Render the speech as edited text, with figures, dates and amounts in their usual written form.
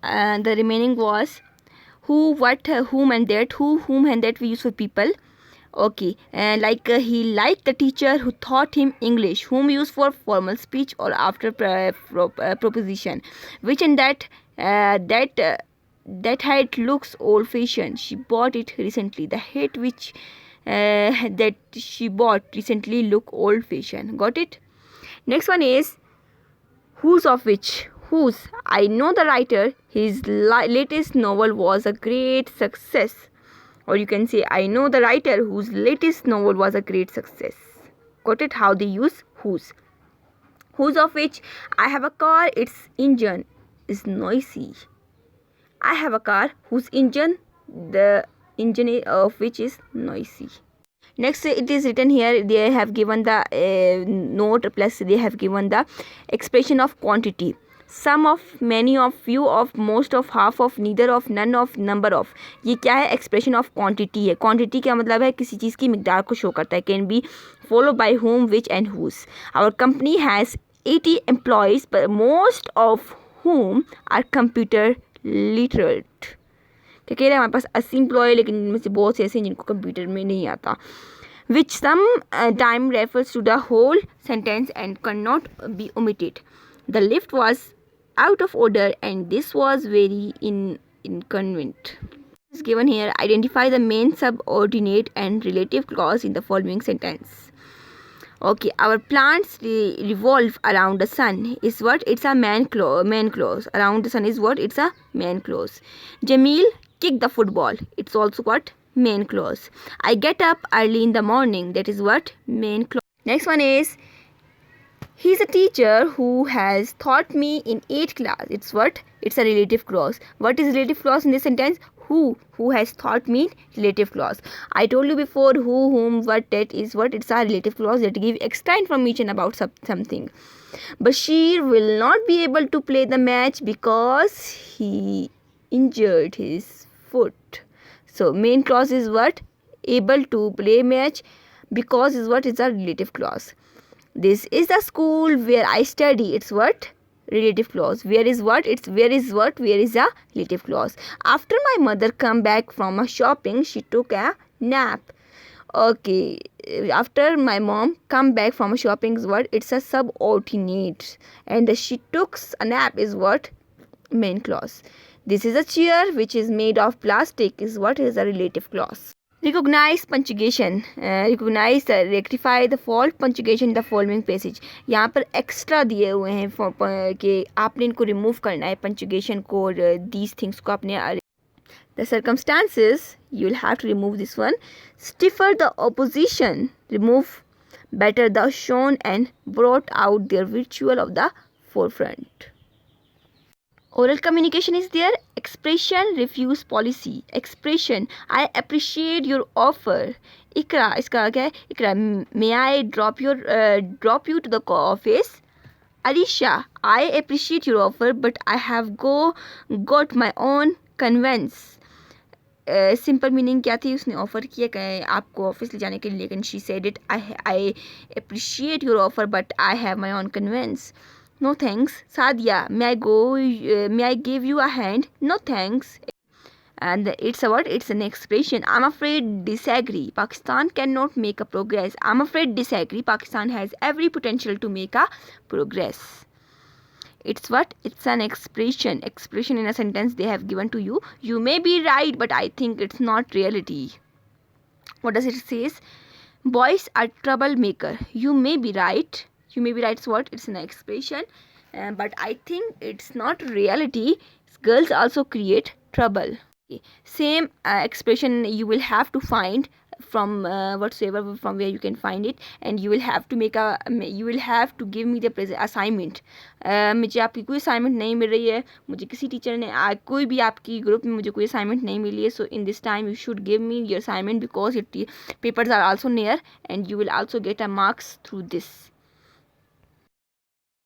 the remaining was who, what, whom and that. Who, whom and that we use for people. Okay, and he liked the teacher who taught him English, whom used for formal speech or after proposition. Which and that hat looks old-fashioned. She bought it recently. The hat which that she bought recently look old-fashioned. Got it? Next one is whose of which. Whose. I know the writer. His latest novel was a great success. Or you can say, I know the writer whose latest novel was a great success. Got it? How they use whose. Whose of which. I have a car, its engine is noisy. I have a car whose engine, the engine of which is noisy. Next, it is written here, they have given the note plus they have given the expression of quantity. Some of, many of, few of, most of, half of, neither of, none of, number of. ये क्या है? Expression of quantity है. Quantity क्या मतलब है? किसी चीज़ की मिकदार को शो करता है. Can be follow by whom, which and whose. Our company has 80 employees, but most of whom are computer literate. क्या कह रहे हैं? हमारे पास 80 एम्प्लॉय, लेकिन इनमें से बहुत से ऐसे हैं जिनको कंप्यूटर में नहीं आता. Which some time refers to the whole sentence and cannot be omitted. The lift was out of order and this was very inconvenient. Is given here. Identify the main, subordinate and relative clause in the following sentence. Okay, our plants revolve around the sun is what? It's a main clause. Around the sun is what? It's a main clause. Jamil kicked the football. It's also what? Main clause. I get up early in the morning. That is what? Main clause. Next one is he's a teacher who has taught me in 8th class. It's what? It's a relative clause. What is relative clause in this sentence? Who has taught me, relative clause. I told you before, who, whom, what, that is what? It's a relative clause that give extra information about something. Bashir will not be able to play the match because he injured his foot. So main clause is what? Able to play match. Because is what? It's a relative clause. This is the school where I study. It's what? Relative clause. Where is what? It's where is what? Where is a relative clause. After my mother come back from a shopping, she took a nap. Okay. After my mom come back from a shopping is what? It's a subordinate. And the she took a nap is what? Main clause. This is a chair which is made of plastic is what? Is a relative clause. Recognize punctuation. Recognize rectify the fault punctuation in the following passage. यहाँ पर extra दिए हुए हैं कि आपने इनको remove करना है पंचुगेशन को और these things को आपने the circumstances you will have to remove this one. Stiffer the opposition. Remove better the shown and brought out their virtue of the forefront. Oral communication is there. Expression, refuse policy. Expression, I appreciate your offer. Ikra, इसका क्या है? Ikra, may I drop you to the office? Alisha, I appreciate your offer, but I have got my own conveyance. Simple meaning क्या थी? उसने offer किया कि आपको office ले जाने के लिए, लेकिन she said it I appreciate your offer but I have my own conveyance. No thanks. Sadia, may I give you a hand? No thanks. And it's a what? It's an expression. I'm afraid disagree. Pakistan cannot make a progress. I'm afraid disagree. Pakistan has every potential to make a progress. It's what? It's an expression. Expression in a sentence they have given to you. You may be right, but I think it's not reality. What does it say? Boys are troublemaker. You may be right. You may be right. So what? It's an expression, but I think it's not reality. Girls also create trouble. Okay. Same expression you will have to find from whatsoever from where you can find it, and you will have to give me the assignment. मुझे आपकी कोई assignment नहीं मिल रही है, मुझे किसी teacher ने कोई भी आपकी ग्रुप में मुझे कोई assignment नहीं मिली है, so in this time you should give me your assignment because papers are also near and you will also get a marks through this.